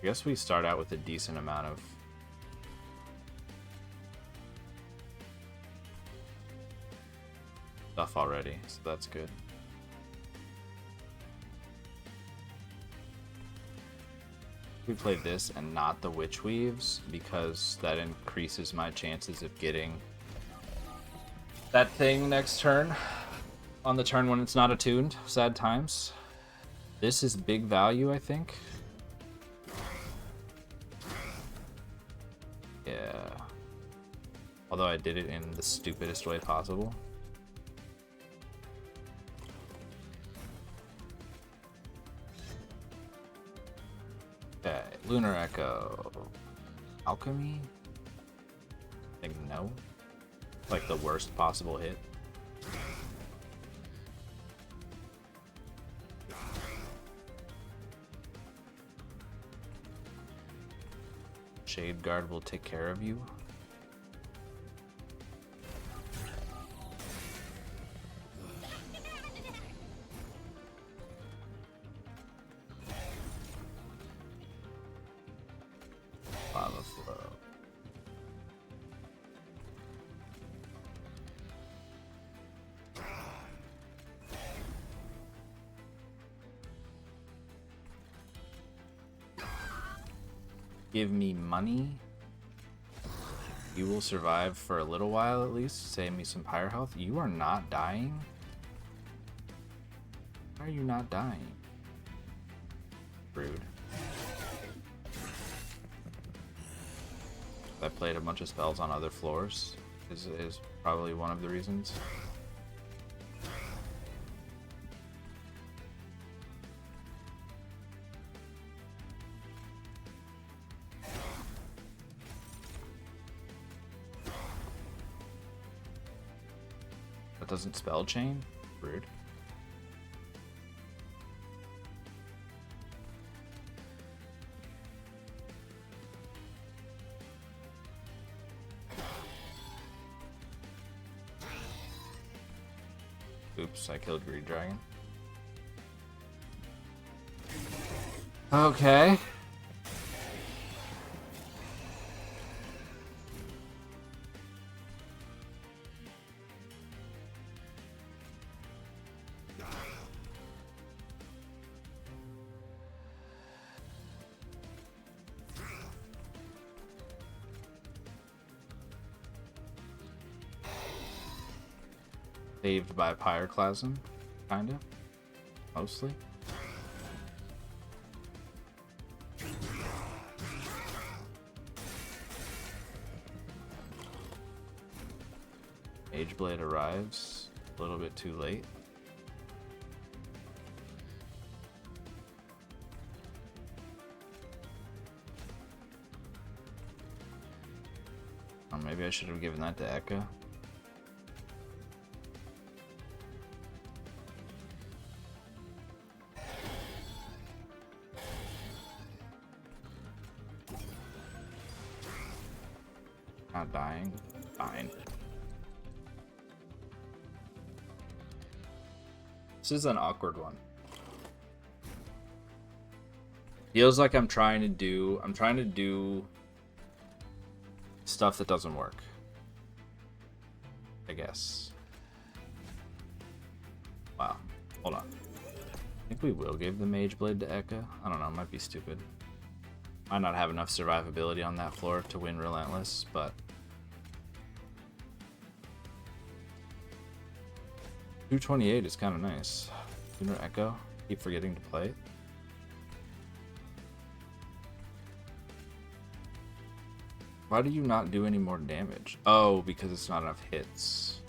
I guess we start out with a decent amount of stuff already, so that's good. We play this and not the Witch Weaves because that increases my chances of getting that thing next turn on the turn when it's not attuned. Sad times. This is big value, I think. Yeah. Although I did it in the stupidest way possible. Okay, Lunar Echo. Alchemy? I think no. Like the worst possible hit. Shade Guard will take care of you. Lava Flow. Give me money. You will survive for a little while at least. Save me some pyre health. You are not dying. Why are you not dying? Rude. I played a bunch of spells on other floors. Is probably one of the reasons. That doesn't spell chain? Rude. Oops, I killed Greed Dragon. Okay. Saved by Pyroclasm, kinda. Mostly. Mageblade arrives a little bit too late. Or maybe I should have given that to Ekka. Not dying. Fine. This is an awkward one. Feels like I'm trying to do stuff that doesn't work. I guess. Wow. Hold on. I think we will give the Mageblade to Ekka. I don't know, it might be stupid. Might not have enough survivability on that floor to win Relentless, but 228 is kind of nice. Lunar Echo. Keep forgetting to play it. Why do you not do any more damage? Oh, because it's not enough hits.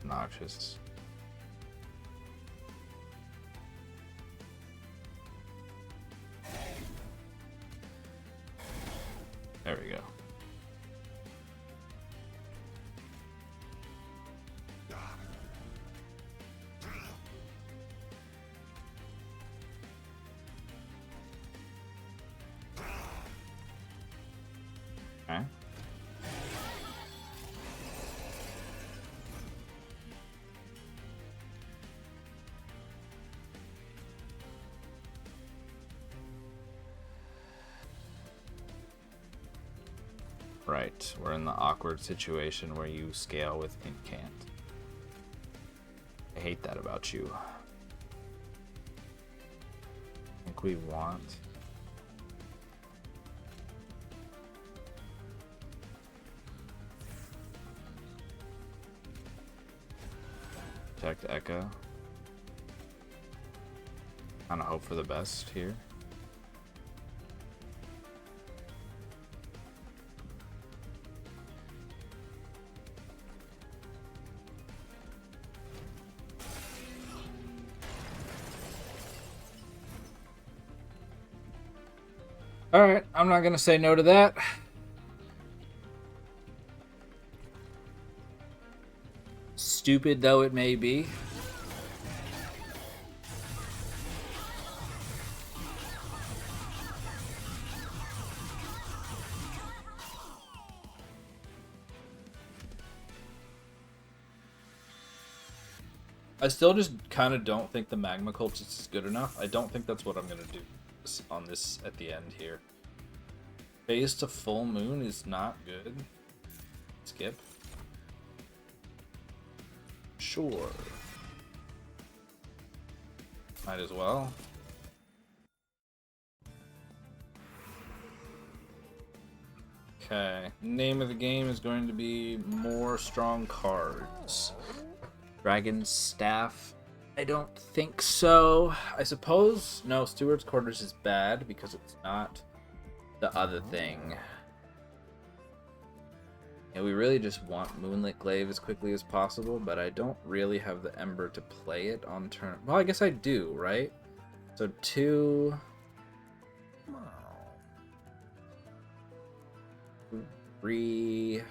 Obnoxious. There we go. Okay. Right, we're in the awkward situation where you scale with Incant. I hate that about you. I think we want... Protect Ekka. Kinda hope for the best here. Alright, I'm not gonna say no to that. Stupid though it may be. I still just kind of don't think the Magma Cultist is good enough. I don't think that's what I'm gonna do on this at the end here. Phase to Full Moon is not good. Skip. Sure. Might as well. Okay. Name of the game is going to be more strong cards. Dragon's Staff. I don't think so. I suppose no. Steward's Quarters is bad because it's not the other thing. And we really just want Moonlit Glaive as quickly as possible, but I don't really have the Ember to play it on turn. Well, I guess I do, right? So 2, 3.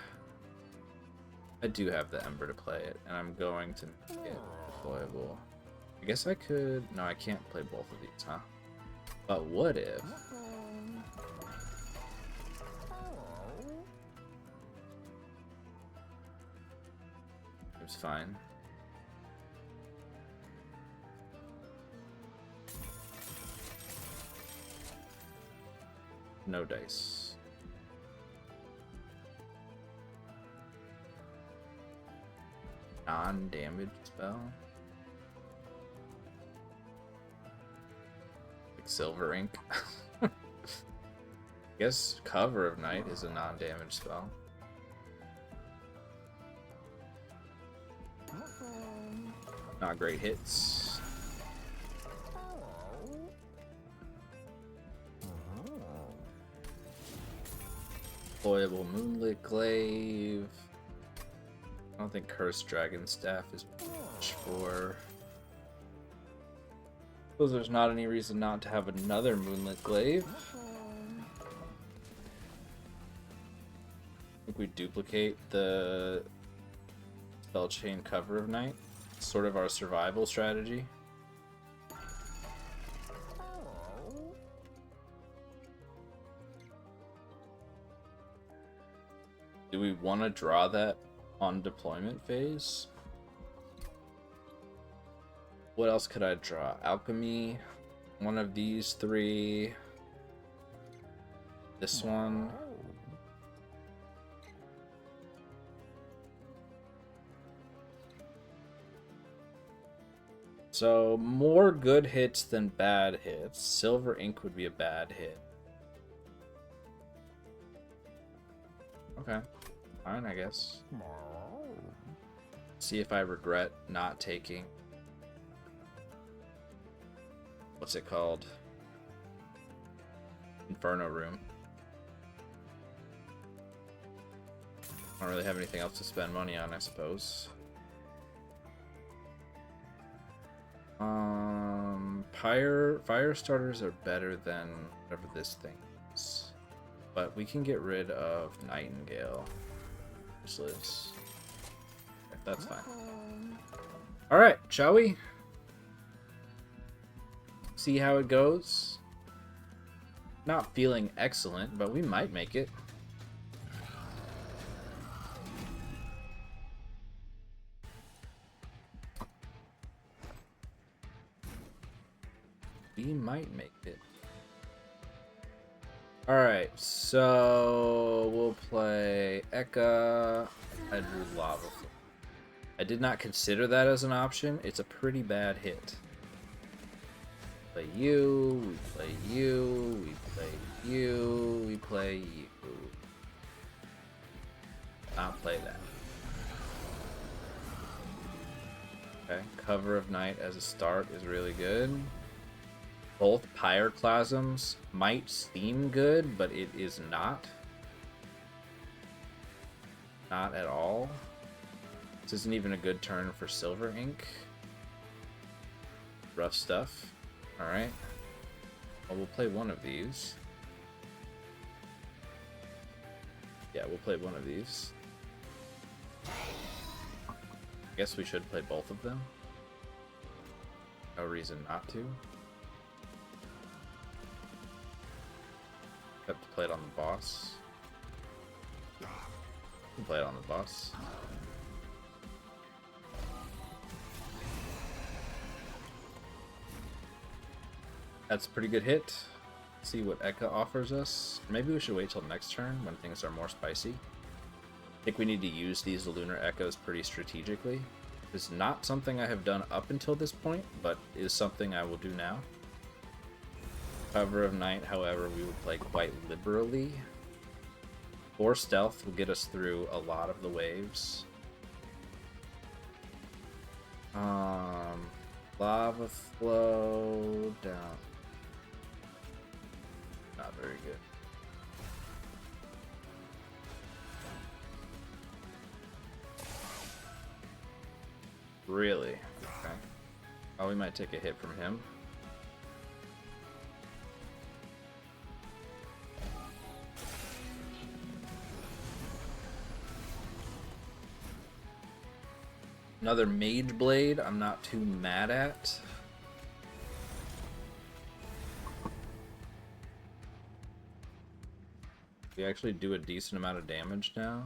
I do have the Ember to play it, and I'm going to make it deployable. I guess I could... No, I can't play both of these, huh? But what if... It's fine. No dice. Non-damage spell. Like Silver Ink. I guess Cover of Night is a non-damage spell. Not great hits. Deployable Moonlit Glaive. I don't think Cursed Dragon Staff is much for... Suppose there's not any reason not to have another Moonlit Glaive. I think we duplicate the Spell Chain Cover of Night. It's sort of our survival strategy. Do we want to draw that on deployment phase? What else could I draw? Alchemy, one of these 3. This one. So, more good hits than bad hits. Silver Ink would be a bad hit. Okay. Fine, I guess. See if I regret not taking... What's it called? Inferno Room. I don't really have anything else to spend money on, I suppose. Fire starters are better than whatever this thing is. But we can get rid of Nightingale. Useless. That's fine. Alright, shall we? See how it goes? Not feeling excellent, but we might make it. We might make it. Alright, so we'll play Ekka. I drew Lava Flow. I did not consider that as an option. It's a pretty bad hit. Play you, we play you, we play you, we play you. Not play that. Okay, Cover of Night as a start is really good. Both Pyroclasms might seem good, but it is not. Not at all. This isn't even a good turn for Silver Ink. Rough stuff. Alright. Well, we'll play one of these. Yeah, we'll play one of these. I guess we should play both of them. No reason not to. Have to play it on the boss. We'll play it on the boss. That's a pretty good hit. See what Ekka offers us. Maybe we should wait till next turn when things are more spicy. I think we need to use these Lunar Echoes pretty strategically. It's not something I have done up until this point, but is something I will do now. Cover of Night, however, we will play quite liberally. 4 stealth will get us through a lot of the waves. Lava flow down. Not very good. Really? Okay. Oh, we might take a hit from him. Another Mage Blade, I'm not too mad at. We actually do a decent amount of damage now.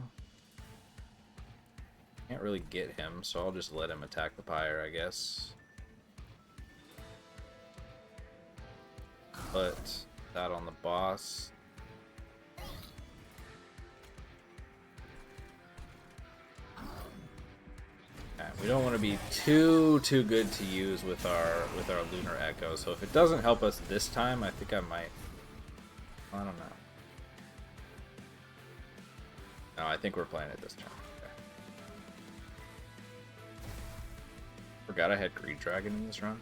Can't really get him, so I'll just let him attack the pyre, I guess. Put that on the boss. Okay, we don't want to be too good to use with our Lunar Echo, so if it doesn't help us this time, I think I might. I don't know. No, I think we're playing it this time. Okay. Forgot I had Greed Dragon in this run.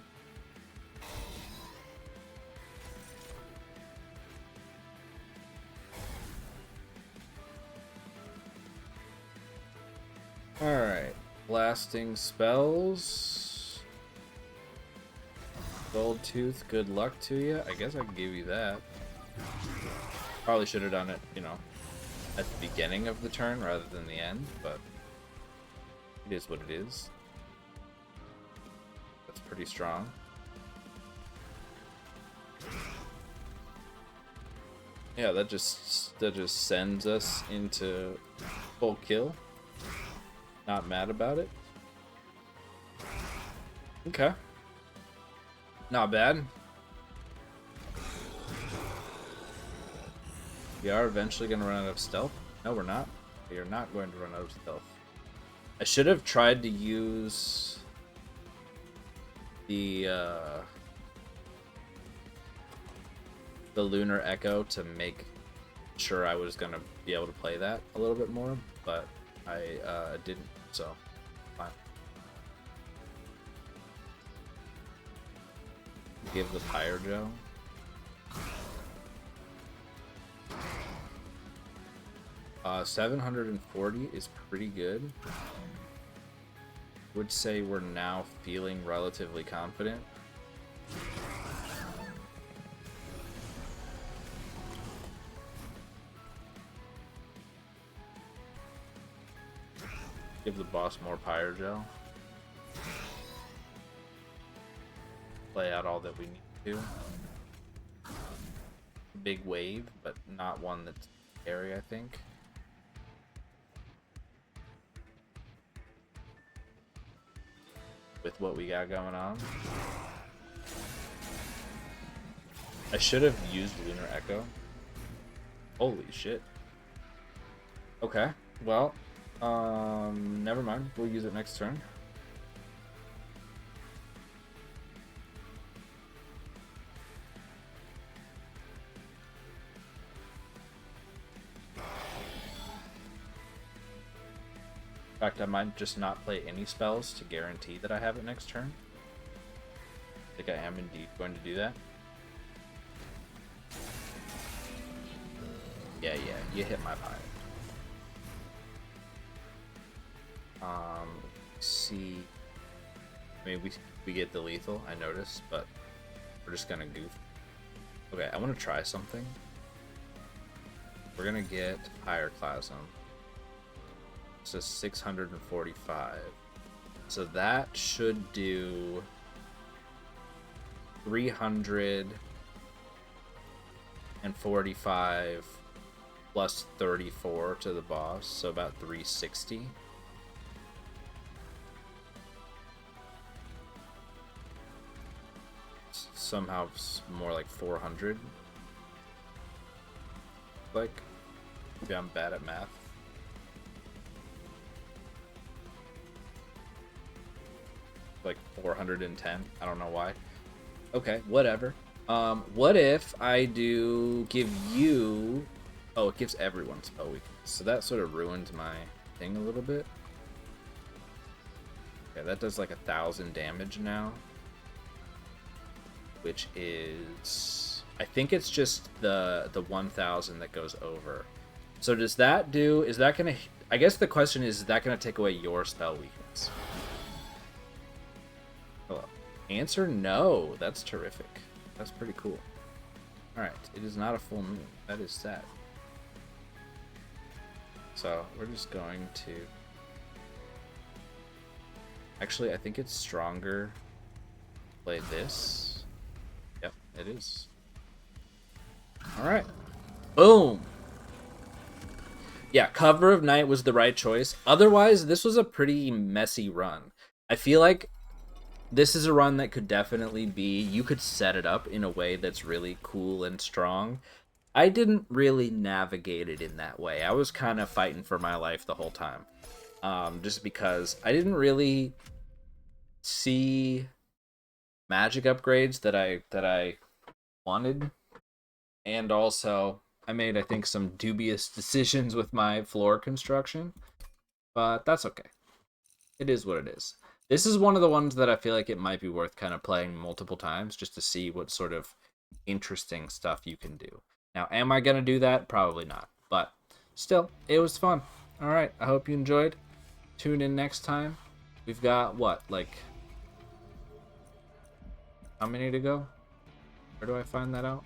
Alright. Blasting spells. Gold Tooth, good luck to you. I guess I can give you that. Probably should have done it, you know, at the beginning of the turn rather than the end, but it is what it is. That's pretty strong. Yeah, that just sends us into full kill. Not mad about it. Okay. Not bad. We are eventually going to run out of stealth. No, we're not. We are not going to run out of stealth. I should have tried to use the Lunar Echo to make sure I was going to be able to play that a little bit more, but I didn't, so fine. Give the Pyre Joe. Uh, 740 is pretty good. Would say we're now feeling relatively confident. Give the boss more Pyre Gel. Play out all that we need to. Big wave, but not one that's scary, I think. With what we got going on. I should have used Lunar Echo. Holy shit. Okay, well, never mind. We'll use it next turn. In fact, I might just not play any spells to guarantee that I have it next turn. I think I am indeed going to do that. Yeah, you hit my Pyre. See. I mean, we get the lethal, I noticed, but we're just gonna goof. Okay, I want to try something. We're gonna get Pyroclasm. It says 645. So that should do 345 plus 34 to the boss, so about 360. Somehow more like 400. Like, maybe I'm bad at math. Like 410. I don't know why. Okay, whatever. What if I do give you... Oh, it gives everyone spell weakness. So that sort of ruined my thing a little bit. Okay, that does like 1,000 damage now. which is, I think it's just the 1000 that goes over. So does that do, is that going to, I guess the question is that going to take away your spell weakness? Hello. Answer no. That's terrific. That's pretty cool. Alright, it is not a full moon. That is sad. So we're just going to, actually I think it's stronger play this. Yep, it is. Alright. Boom! Yeah, Cover of Night was the right choice. Otherwise, this was a pretty messy run. I feel like this is a run that could definitely be, you could set it up in a way that's really cool and strong. I didn't really navigate it in that way. I was kind of fighting for my life the whole time. Just because I didn't really see magic upgrades that I wanted. And also, I made, I think, some dubious decisions with my floor construction. But that's okay. It is what it is. This is one of the ones that I feel like it might be worth kind of playing multiple times just to see what sort of interesting stuff you can do. Now, am I going to do that? Probably not. But still, it was fun. All right, I hope you enjoyed. Tune in next time. We've got, what, like, how many to go? Where do I find that out?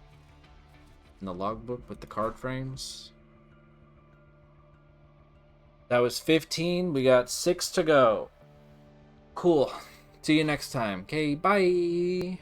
In the logbook with the card frames. That was 15. We got 6 to go. Cool. See you next time. Okay, bye.